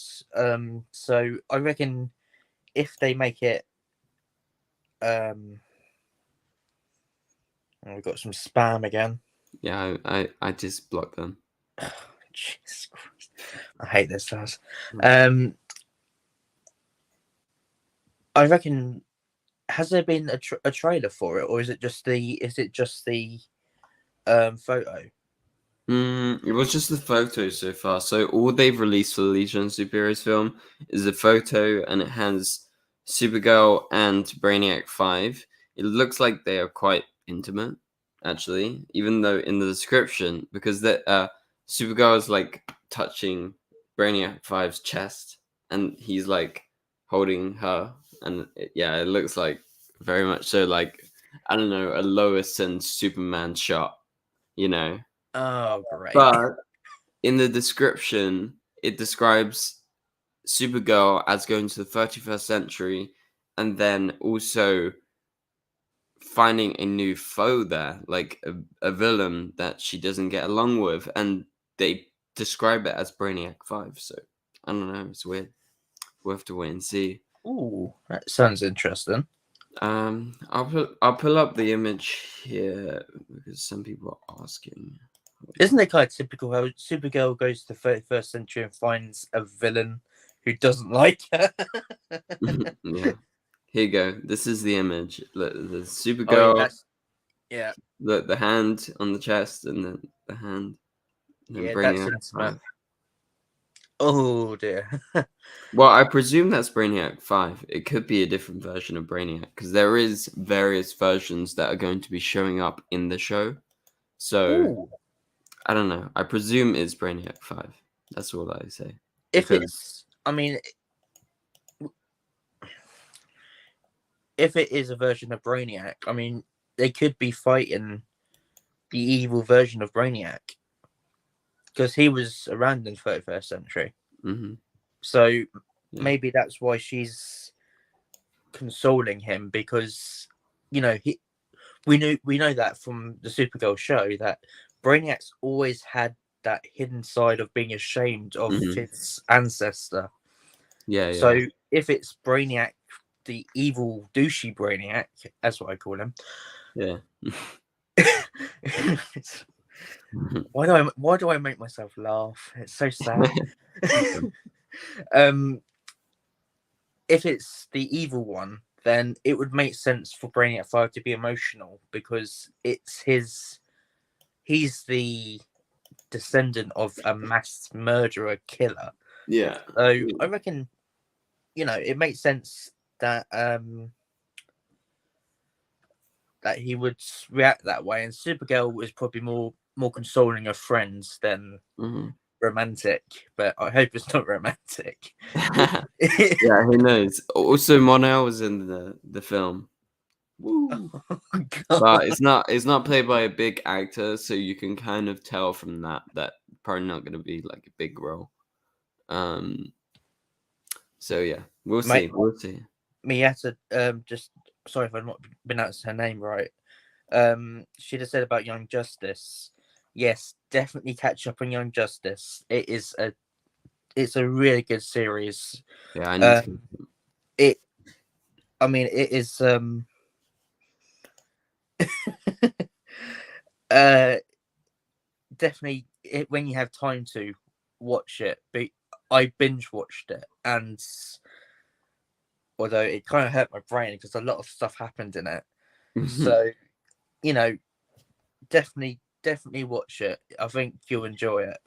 So I reckon if they make it we've got some spam again. Yeah, I just blocked them. Jesus Christ. I hate this guys. I reckon, has there been a trailer for it, or is it just the photo? It was just the photo so far. So all they've released for the Legion of Superheroes film is a photo, and it has Supergirl and Brainiac 5. It looks like they are quite intimate, actually, even though in the description, because Supergirl is like touching Brainiac 5's chest, and he's like holding her, and it looks like very much so like, I don't know, a Lois and Superman shot, you know. Oh, great. But in the description, it describes Supergirl as going to the 31st century and then also finding a new foe there, like a villain that she doesn't get along with. And they describe it as Brainiac 5. So I don't know. It's weird. We'll have to wait and see. Ooh, that sounds interesting. I'll pull up the image here because some people are asking. Isn't it kind of typical how Supergirl goes to the 31st century and finds a villain who doesn't like her? Yeah. Here you go. This is the image. The Supergirl. Yeah. The hand on the chest and then the hand. And Yeah, Brainiac that's intimate. Oh dear. Well, I presume that's Brainiac 5. It could be a different version of Brainiac because there is various versions that are going to be showing up in the show. So Ooh. I don't know. I presume it's Brainiac 5. That's all I say. If Because it's, I mean, if it is a version of Brainiac, I mean, they could be fighting the evil version of Brainiac because he was around in the 31st century. So maybe that's why she's consoling him, because you know we know that from the Supergirl show that Brainiac's always had that hidden side of being ashamed of his ancestor. Yeah. So if it's Brainiac, the evil douchey Brainiac, that's what I call him. Yeah. Why do I make myself laugh? It's so sad. If it's the evil one, then it would make sense for Brainiac 5 to be emotional because he's the descendant of a mass murderer killer. Yeah. So I reckon, it makes sense that that he would react that way, and Supergirl was probably more consoling of friends than romantic, but I hope it's not romantic. Yeah, who knows? Also, Monel was in the film. Woo. Oh, But it's not played by a big actor, so you can kind of tell from that probably not going to be like a big role. So yeah, we'll see. Miata, just sorry if I've not pronounced her name right. She just said about Young Justice. Yes, definitely catch up on Young Justice. It's a really good series. Yeah, I need to. It is definitely when you have time to watch it. But I binge watched it, and although it kind of hurt my brain because a lot of stuff happened in it, so definitely watch it. I think you'll enjoy it.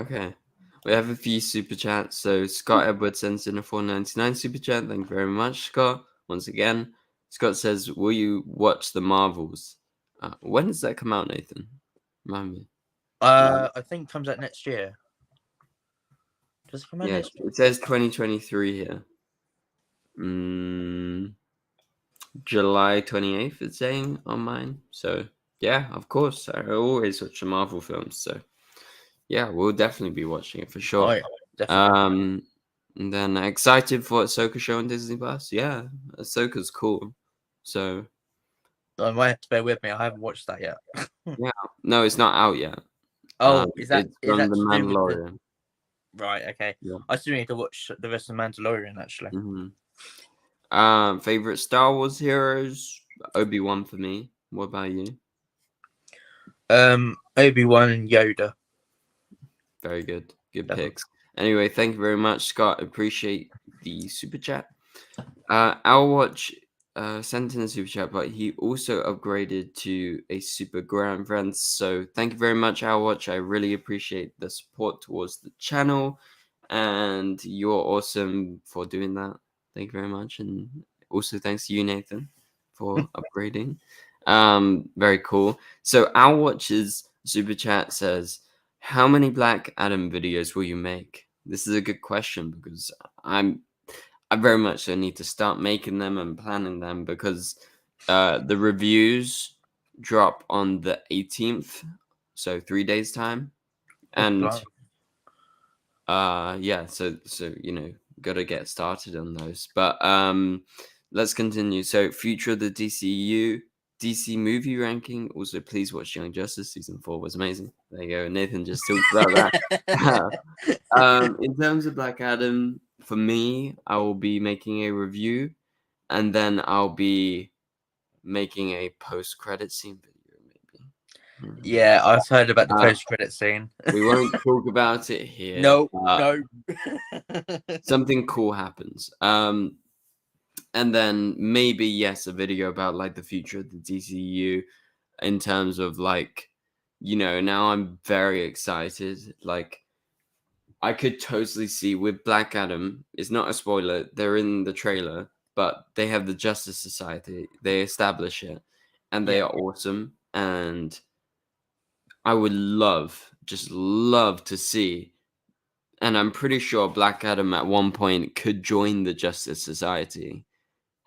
Okay. We have a few super chats. So Scott Edwards sends in a $4.99 super chat. Thank you very much, Scott. Once again, Scott says, "Will you watch the Marvels?" When does that come out, Nathan? Remind me. I think it comes out next year. Does it come out next year? It says 2023 here. July 28th, it's saying on mine. So yeah, of course, I always watch the Marvel films. So yeah, we'll definitely be watching it for sure. Oh, yeah, definitely. And then excited for Ahsoka show on Disney Plus. Yeah, Ahsoka's cool. So I might have to bear with me. I haven't watched that yet. yeah, no, it's not out yet. Oh, is that it's from The to do with Mandalorian? Right, okay. Yeah. I still need to watch the rest of Mandalorian actually. Favorite Star Wars heroes? Obi-Wan for me. What about you? Obi-Wan and Yoda. Very good. Good picks. Anyway, thank you very much, Scott. Appreciate the super chat. Our watch sent in a super chat, but he also upgraded to a super grand friend. So thank you very much, Our Watch. I really appreciate the support towards the channel, and you're awesome for doing that. Thank you very much, and also thanks to you, Nathan, for upgrading. Very cool. So Our Watch's super chat says, "How many Black Adam videos will you make?" This is a good question because I very much so need to start making them and planning them because the reviews drop on the 18th, so 3 days time, and yeah, so gotta get started on those. But let's continue. So future of the DCEU. DC movie ranking. Also, please watch Young Justice. Season 4 was amazing. There you go. Nathan just talked about that. In terms of Black Adam, for me, I will be making a review, and then I'll be making a post-credit scene video, maybe. Yeah, I've heard about the post-credit scene. We won't talk about it here. No. Something cool happens. And then maybe, yes, a video about like the future of the DCEU in terms of like you know, now I'm very excited. Like, I could totally see with Black Adam, it's not a spoiler, they're in the trailer, but they have the Justice Society. They establish it, and they Yeah. are awesome. And I would love, just love to see. And I'm pretty sure Black Adam at one point could join the Justice Society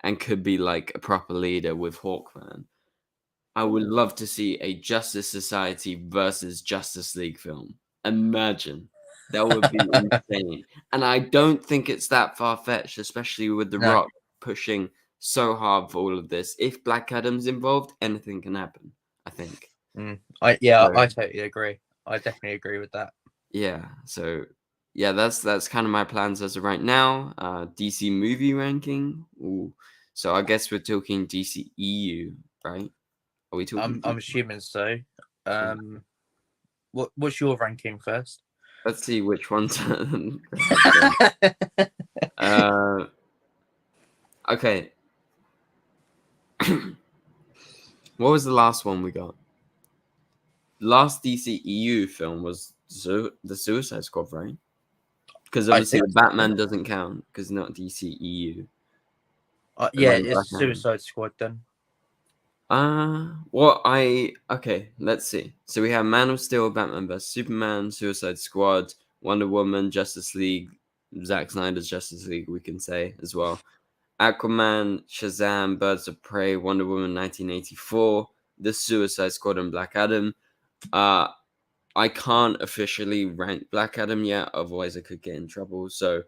and could be like a proper leader with Hawkman. I would love to see a Justice Society versus Justice League film. Imagine. That would be insane. And I don't think it's that far-fetched, especially with The No. Rock pushing so hard for all of this. If Black Adam's involved, anything can happen, I think. I So, totally agree. I definitely agree with that. yeah. So, yeah, that's kind of my plans as of right now. DC movie ranking. Ooh. So I guess we're talking DCEU, right? Are we talking I'm DC? assuming so. Okay. What's your ranking first? Let's see which ones. uh, okay. What was the last one we got? Last DCEU film was the Suicide Squad, right? Because I obviously think the so. Batman doesn't count because not DCEU. And Yeah, then Black it's Adam. Suicide Squad then. Okay, let's see. So we have Man of Steel, Batman vs Superman, Suicide Squad, Wonder Woman, Justice League, Zack Snyder's Justice League, we can say as well. Aquaman, Shazam, Birds of Prey, Wonder Woman 1984, The Suicide Squad, and Black Adam. I can't officially rank Black Adam yet, otherwise I could get in trouble. So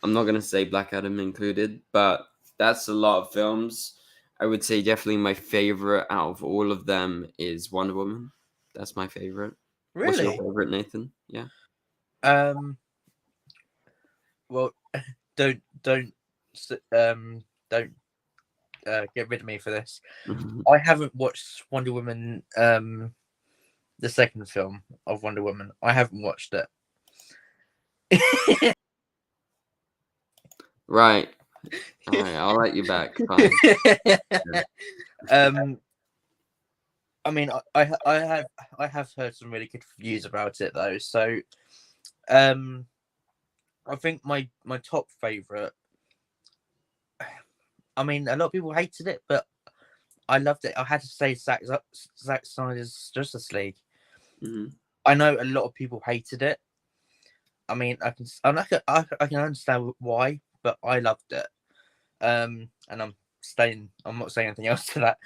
I'm not gonna say Black Adam included, but that's a lot of films. I would say definitely my favorite out of all of them is Wonder Woman. That's my favorite. What's your Really? favorite, Nathan? Yeah. Um. Well, don't don't get rid of me for this. I haven't watched Wonder Woman. The second film of Wonder Woman. I haven't watched it. Right. All right. I'll let you back. Fine. I mean, I have heard some really good reviews about it though. So, I think my top favorite. I mean, a lot of people hated it, but I loved it. I had to say Zack Snyder's Justice League. Mm-hmm. I know a lot of people hated it. I mean, I can understand why, but I loved it. And I'm not saying anything else to that.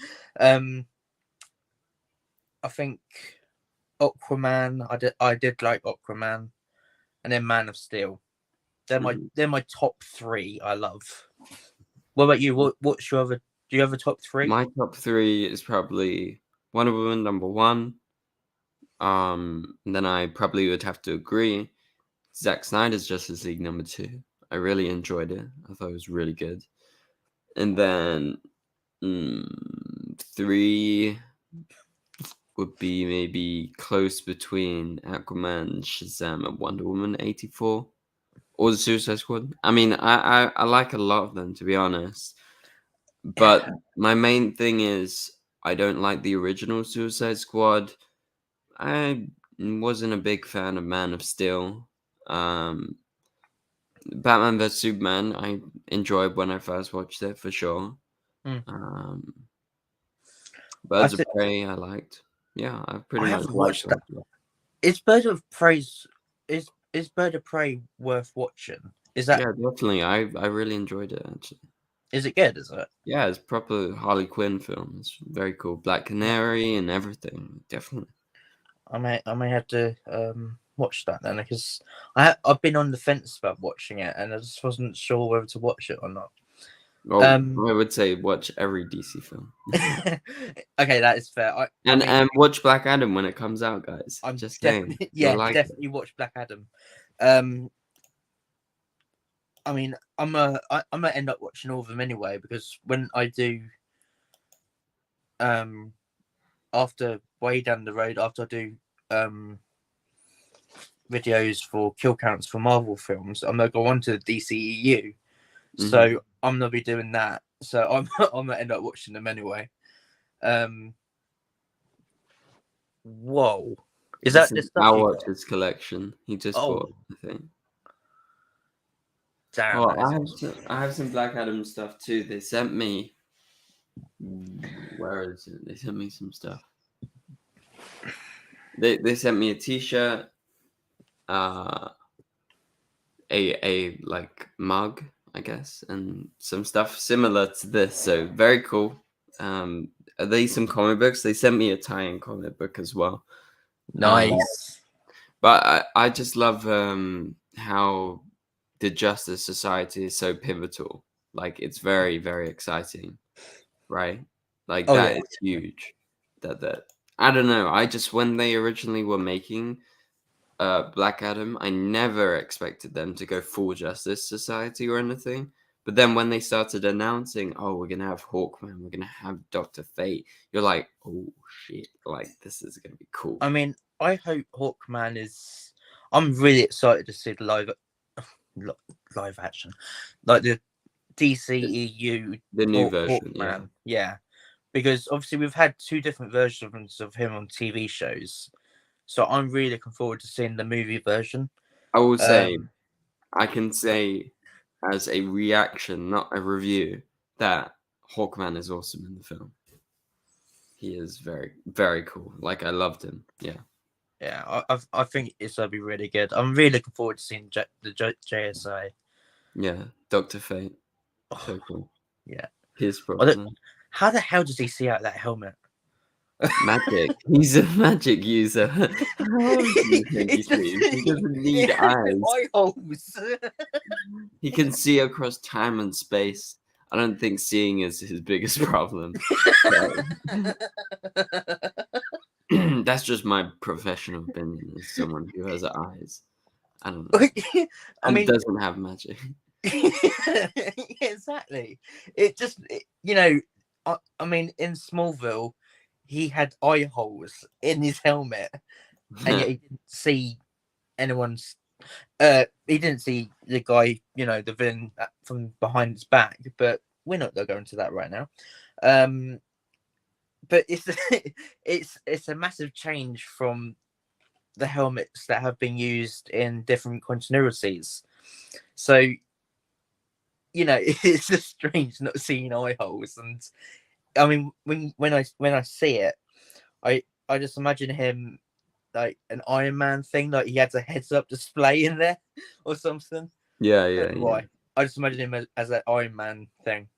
I think Aquaman. I did like Aquaman, and then Man of Steel. They're my top three. I love. What about you? What's your other? Do you have a top three? My top three is probably Wonder Woman number one. And then I probably would have to agree. Zack Snyder's Justice League number two. I really enjoyed it. I thought it was really good. And then three would be maybe close between Aquaman, Shazam, and Wonder Woman 84. Or the Suicide Squad. I mean, I like a lot of them, to be honest. But my main thing is I don't like the original Suicide Squad. I wasn't a big fan of Man of Steel. Batman vs Superman, I enjoyed when I first watched it for sure. Mm. Birds of Prey, I liked. Yeah, I pretty I much haven't liked watched that. it. Is Bird of Prey is Bird of Prey worth watching? Is that? Yeah, definitely. I really enjoyed it actually. Is it good? Is it? Yeah, it's proper Harley Quinn film. It's very cool. Black Canary and everything. Definitely. I may have to watch that then, because I've been on the fence about watching it, and I just wasn't sure whether to watch it or not. Well, I would say watch every DC film. Okay, that is fair. And watch Black Adam when it comes out, guys. I'm just definitely saying. You'll like definitely watch Black Adam. I mean, I'm gonna end up watching all of them anyway, because when I do, after way down the road, after I do videos for kill counts for Marvel films, I'm gonna go on to the DCEU. So I'm gonna be doing that. So I'm gonna end up watching them anyway. Whoa. Is This that is the stuff our you got? watch's collection. He just Oh, bought, I think. damn, Oh, that is I have some Black Adam stuff too. They sent me. Where is it? They sent me some stuff. They sent me a T-shirt, a like mug, I guess, and some stuff similar to this. So very cool. Are they some comic books? They sent me a tie-in comic book as well. nice. But I just love how the Justice Society is so pivotal. Like it's very, very exciting, right? Like Oh, that yeah. is huge. That I don't know. I just when they originally were making Black Adam, I never expected them to go full Justice Society or anything. But then when they started announcing, oh, we're gonna have Hawkman, we're gonna have Dr. Fate, you're like, oh shit, like this is gonna be cool. I mean, I hope Hawkman is. I'm really excited to see the live action, like the DCEU The new version, Hawkman. Yeah, because obviously we've had two different versions of him on TV shows, so I'm really looking forward to seeing the movie version. I will say, I can say as a reaction, not a review, that Hawkman is awesome in the film. He is very, very cool. Like I loved him. Yeah. Yeah, I think it's gonna be really good. I'm really looking forward to seeing the JSI. Yeah. Dr. Fate. Oh, So cool. yeah. His I don't, problem. how the hell does he see out that helmet? Magic. He's a magic user. How do you think he It's just, sees? He doesn't need it has the eyes. eye holes. He can see across time and space. I don't think seeing is his biggest problem. That's just my professional opinion as someone who has eyes. I don't know. I And mean, doesn't have magic. exactly. You know, I mean, in Smallville, he had eye holes in his helmet, and yet he didn't see anyone's. He didn't see the guy, you know, the villain from behind his back. But we're not going to go into that right now. But it's it's a massive change from the helmets that have been used in different continuities. So, you know, it's just strange not seeing eye holes. And I mean, when I see it, I just imagine him like an Iron Man thing, like he had a heads up display in there or something. Yeah, I yeah, don't know yeah. why. I just imagine him as that Iron Man thing.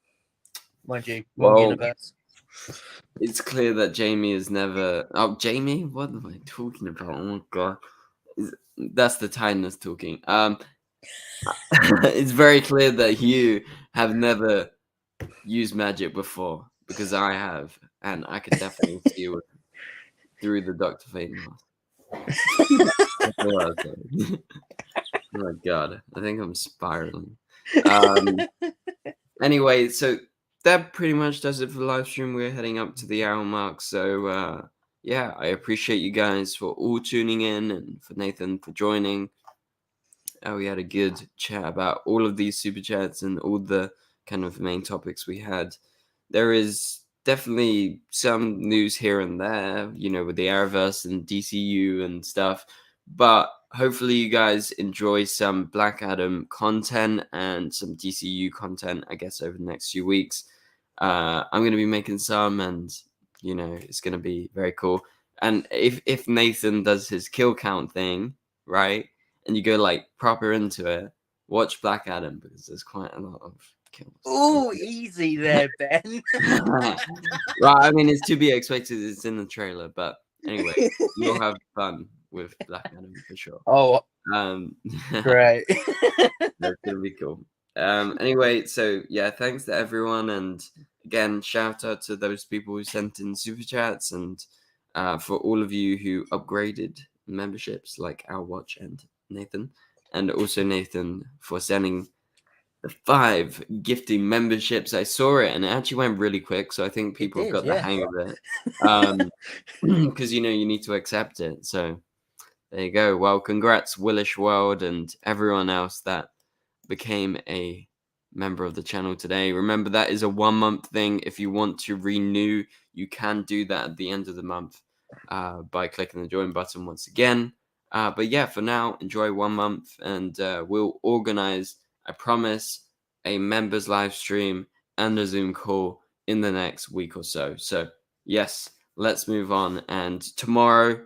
Mind you, wrong Well, universe. it's clear that Jamie is never. Oh, Jamie? What am I talking about? Oh my god, that's the tiredness talking. It's very clear that you have never used magic before because I have, and I can definitely see it through the Dr. Fate mask. That's all I'll say. Oh my god, I think I'm spiraling. Anyway, so that pretty much does it for the live stream. We're heading up to the hour mark. So yeah, I appreciate you guys for all tuning in and for Nathan for joining. We had a good chat about all of these super chats and all the kind of main topics we had. There is definitely some news here and there, you know, with the Arrowverse and DCU and stuff. But hopefully you guys enjoy some Black Adam content and some DCU content, I guess, over the next few weeks. I'm going to be making some, and, you know, it's going to be very cool. And if Nathan does his kill count thing, right, and you go, like, proper into it, watch Black Adam, because there's quite a lot of kills. Oh, easy there, Ben. Well, I mean, it's to be expected. It's in the trailer, but anyway, you'll have fun with Black Adam for sure. Oh, great. That's gonna be cool. Anyway, so yeah, thanks to everyone, and again, shout out to those people who sent in super chats, and for all of you who upgraded memberships, like Our Watch and Nathan, and also Nathan for sending the 5 gifting memberships. I saw it and it actually went really quick, so I think people have got the hang of it. Because you know you need to accept it. So there you go. Well, congrats, Willish World, and everyone else that became a member of the channel today. Remember, that is a 1-month thing. If you want to renew, you can do that at the end of the month. by clicking the join button once again. But yeah, for now, enjoy 1 month, and we'll organize, I promise, a members live stream and a Zoom call in the next week or so. So yes, let's move on. And tomorrow,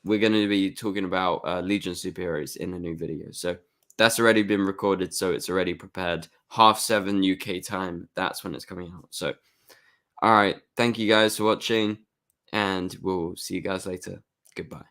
we're going to be talking about Legion superheroes in a new video. So that's already been recorded, so it's already prepared. 7:30 UK time, that's when it's coming out. So, all right, thank you guys for watching, and we'll see you guys later. Goodbye.